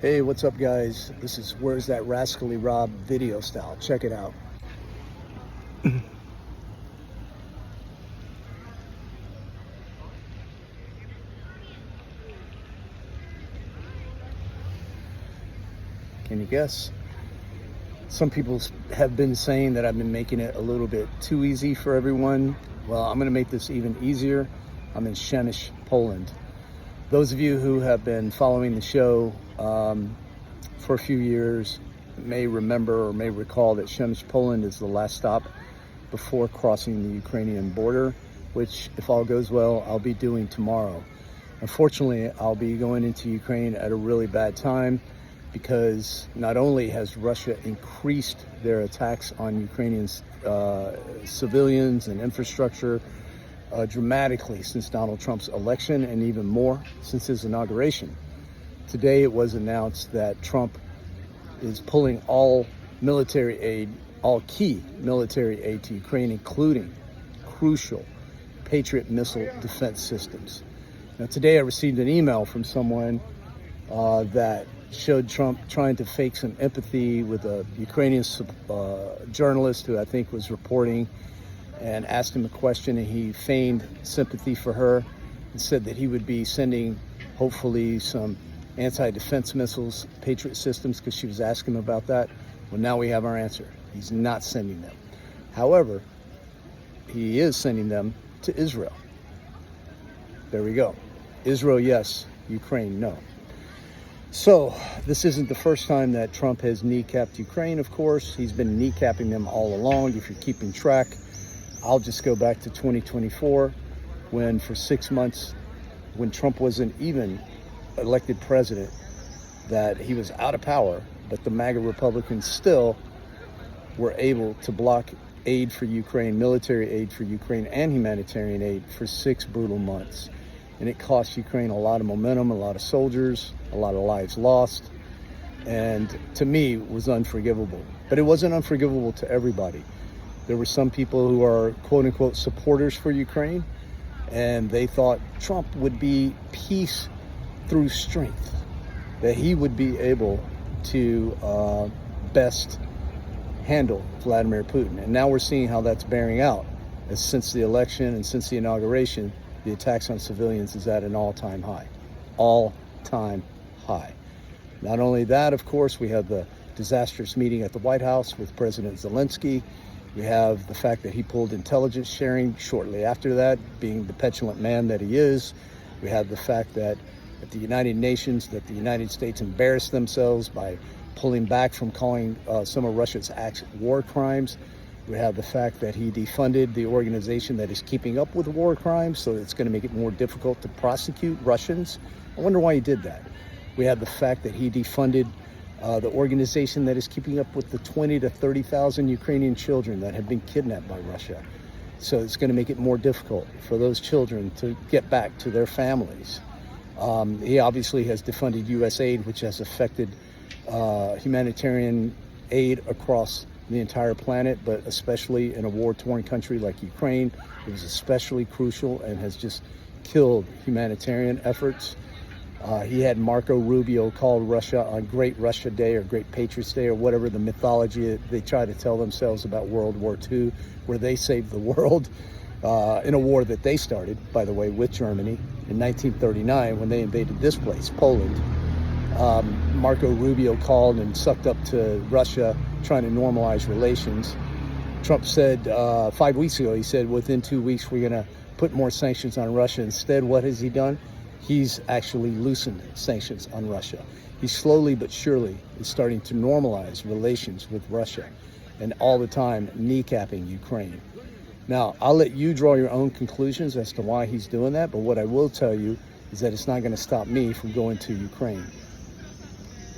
Hey, what's up, guys? This is Where's That Rascally Rob video style. Check it out. Can you guess? Some people have been saying that I've been making it a little bit too easy for everyone. Well, I'm going to make this even easier. I'm in Przemyśl, Poland. Those of you who have been following the show for a few years may remember or may recall that Przemyśl, Poland is the last stop before crossing the Ukrainian border, which, if all goes well, I'll be doing tomorrow. Unfortunately, I'll be going into Ukraine at a really bad time because not only has Russia increased their attacks on Ukrainian civilians and infrastructure dramatically since Donald Trump's election, and even more since his inauguration. Today it was announced that Trump is pulling all military aid, all key military aid to Ukraine, including crucial Patriot missile defense systems. Now today I received an email from someone that showed Trump trying to fake some empathy with a Ukrainian journalist who I think was reporting, and asked him a question, and he feigned sympathy for her and said that he would be sending hopefully some anti-defense missiles, Patriot systems, because she was asking him about that. Well, now we have our answer. He's not sending them. However, he is sending them to Israel. There we go. Israel, yes. Ukraine, no. So this isn't the first time that Trump has kneecapped Ukraine, of course. He's been kneecapping them all along, if you're keeping track. I'll just go back to 2024, when for 6 months, when Trump wasn't even elected president, that he was out of power, but the MAGA Republicans still were able to block aid for Ukraine, military aid for Ukraine, and humanitarian aid for 6 brutal months. And it cost Ukraine a lot of momentum, a lot of soldiers, a lot of lives lost, and to me was unforgivable. But it wasn't unforgivable to everybody. There were some people who are quote-unquote supporters for Ukraine, and they thought Trump would be peace through strength, that he would be able to best handle Vladimir Putin. And now we're seeing how that's bearing out, as since the election and since the inauguration, the attacks on civilians is at an all-time high. All-time high. Not only that, of course, we have the disastrous meeting at the White House with President Zelensky. We have the fact that he pulled intelligence sharing shortly after that, being the petulant man that he is. We have the fact that at the United Nations, that the United States embarrassed themselves by pulling back from calling some of Russia's acts war crimes. We have the fact that he defunded the organization that is keeping up with war crimes, so it's going to make it more difficult to prosecute Russians. I wonder why he did that. We have the fact that he defunded the organization that is keeping up with the 20 to 30,000 Ukrainian children that have been kidnapped by Russia. So it's going to make it more difficult for those children to get back to their families. He obviously has defunded U.S. aid, which has affected humanitarian aid across the entire planet, but especially in a war-torn country like Ukraine. It was especially crucial and has just killed humanitarian efforts. He had Marco Rubio call Russia on Great Russia Day or Great Patriots Day or whatever the mythology they try to tell themselves about World War II, where they saved the world in a war that they started, by the way, with Germany in 1939 when they invaded this place, Poland. Marco Rubio called and sucked up to Russia, trying to normalize relations. Trump said 5 weeks ago, he said within 2 weeks we're going to put more sanctions on Russia. Instead, what has he done? He's actually loosened sanctions on Russia. He slowly but surely is starting to normalize relations with Russia, and all the time kneecapping Ukraine. Now, I'll let you draw your own conclusions as to why he's doing that, but what I will tell you is that it's not going to stop me from going to Ukraine.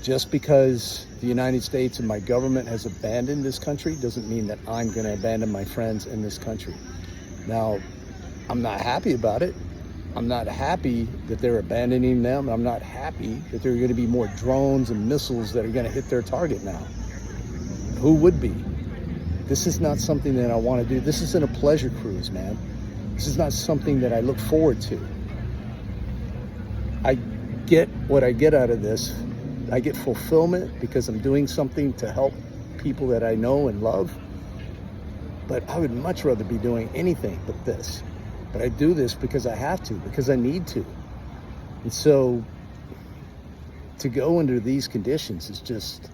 Just because the United States and my government has abandoned this country doesn't mean that I'm going to abandon my friends in this country. Now, I'm not happy about it. I'm not happy that they're abandoning them. I'm not happy that there are going to be more drones and missiles that are going to hit their target now. Who would be? This is not something that I want to do. This isn't a pleasure cruise, man. This is not something that I look forward to. I get what I get out of this I get fulfillment because I'm doing something to help people that I know and love. But I would much rather be doing anything but this. But I do this because I have to, because I need to. And so to go under these conditions is just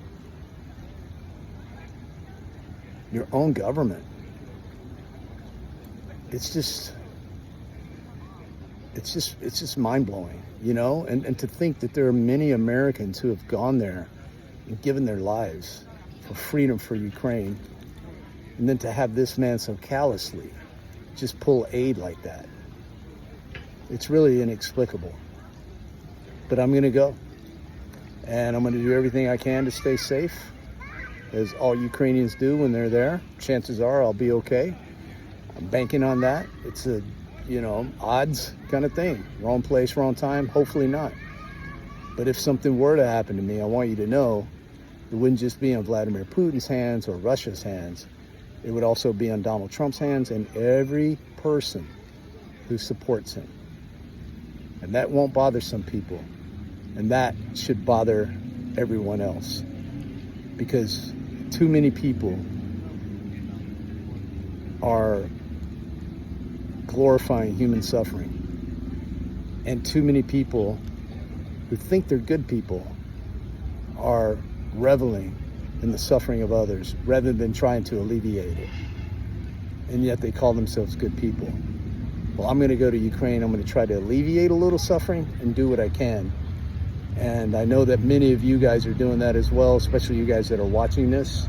your own government. It's just mind-blowing, you know? And to think that there are many Americans who have gone there and given their lives for freedom for Ukraine, and then to have this man so callously just pull aid like that. It's really inexplicable. But I'm gonna go. And I'm gonna do everything I can to stay safe, as all Ukrainians do when they're there. Chances are I'll be okay. I'm banking on that. It's a, odds kind of thing. Wrong place, wrong time, hopefully not. But if something were to happen to me, I want you to know it wouldn't just be on Vladimir Putin's hands or Russia's hands. It would also be on Donald Trump's hands and every person who supports him. And that won't bother some people. And that should bother everyone else. Because too many people are glorifying human suffering. And too many people who think they're good people are reveling in the suffering of others rather than trying to alleviate it. And yet they call themselves good people. Well, I'm going to go to Ukraine. I'm going to try to alleviate a little suffering and do what I can. And I know that many of you guys are doing that as well, especially you guys that are watching this,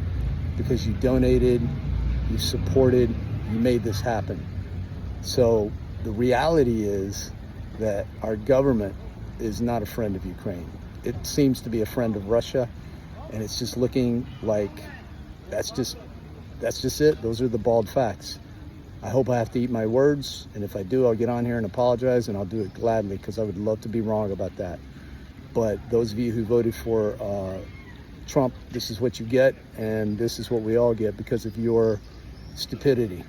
because you donated, you supported, you made this happen. So the reality is that our government is not a friend of Ukraine. It seems to be a friend of Russia. And it's just looking like that's just it. Those are the bald facts. I hope I have to eat my words. And if I do, I'll get on here and apologize, and I'll do it gladly because I would love to be wrong about that. But those of you who voted for Trump, this is what you get. And this is what we all get because of your stupidity.